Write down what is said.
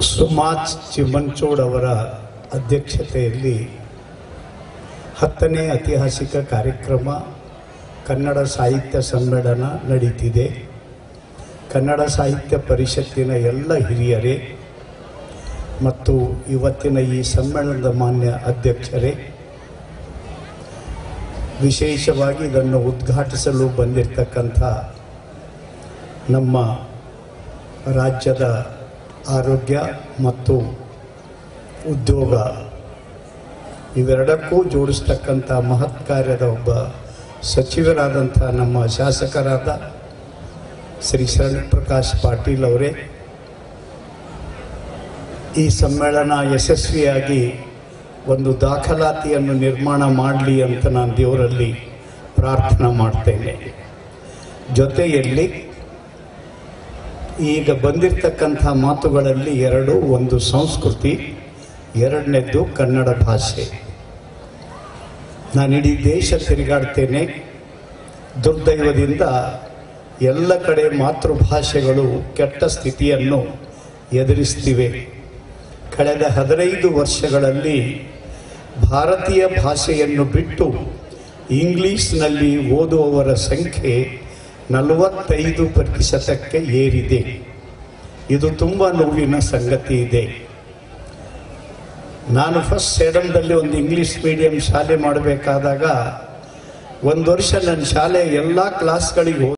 ಸುಮಾಚ್ ಚಿಮಂಚೋಡ್ ಅವರ ಅಧ್ಯಕ್ಷತೆಯಲ್ಲಿ 10ನೇ ಐತಿಹಾಸಿಕ ಕಾರ್ಯಕ್ರಮ ಕನ್ನಡ ಸಾಹಿತ್ಯ ಸಮ್ಮೇಳನ ನಡೆಯುತ್ತಿದೆ. ಕನ್ನಡ ಸಾಹಿತ್ಯ ಪರಿಷತ್ತಿನ ಎಲ್ಲ ಹಿರಿಯರೇ ಮತ್ತು ಇವತ್ತಿನ ಈ ಸಮ್ಮೇಳನದ ಮಾನ್ಯ ಅಧ್ಯಕ್ಷರೇ, ವಿಶೇಷವಾಗಿ ಇದನ್ನು ಉದ್ಘಾಟಿಸಲು ಬಂದಿರತಕ್ಕಂಥ ನಮ್ಮ ರಾಜ್ಯದ ಆರೋಗ್ಯ ಮತ್ತು ಉದ್ಯೋಗ ಇವೆರಡಕ್ಕೂ ಜೋಡಿಸ್ತಕ್ಕಂಥ ಮಹತ್ ಕಾರ್ಯದ ಒಬ್ಬ ಸಚಿವರಾದಂಥ ನಮ್ಮ ಶಾಸಕರಾದ ಶ್ರೀ ಶರಣ್ ಪ್ರಕಾಶ್ ಪಾಟೀಲ್ ಅವರೇ, ಈ ಸಮ್ಮೇಳನ ಯಶಸ್ವಿಯಾಗಿ ಒಂದು ದಾಖಲಾತಿಯನ್ನು ನಿರ್ಮಾಣ ಮಾಡಲಿ ಅಂತ ನಾನು ದೇವರಲ್ಲಿ ಪ್ರಾರ್ಥನೆ ಮಾಡ್ತೇನೆ. ಜೊತೆಯಲ್ಲಿ ಈಗ ಬಂದಿರತಕ್ಕಂಥ ಮಾತುಗಳಲ್ಲಿ ಎರಡು, ಒಂದು ಸಂಸ್ಕೃತಿ, ಎರಡನೇದ್ದು ಕನ್ನಡ ಭಾಷೆ. ನಾನು ಇಡೀ ದೇಶ ತಿರುಗಾಡ್ತೇನೆ. ದುರ್ದೈವದಿಂದ ಎಲ್ಲ ಕಡೆ ಮಾತೃಭಾಷೆಗಳು ಕೆಟ್ಟ ಸ್ಥಿತಿಯನ್ನು ಎದುರಿಸ್ತಿವೆ. ಕಳೆದ 15 ವರ್ಷಗಳಲ್ಲಿ ಭಾರತೀಯ ಭಾಷೆಯನ್ನು ಬಿಟ್ಟು ಇಂಗ್ಲೀಷ್ನಲ್ಲಿ ಓದುವವರ ಸಂಖ್ಯೆ 45% ಏರಿದೆ. ಇದು ತುಂಬ ನೋವಿನ ಸಂಗತಿ ಇದೆ. ನಾನು ಫಸ್ಟ್ ಸೇಡಂದಲ್ಲಿ ಒಂದು ಇಂಗ್ಲೀಷ್ ಮೀಡಿಯಂ ಶಾಲೆ ಮಾಡಬೇಕಾದಾಗ 1 ವರ್ಷ ನನ್ನ ಶಾಲೆ ಎಲ್ಲ ಕ್ಲಾಸ್ಗಳಿಗೆ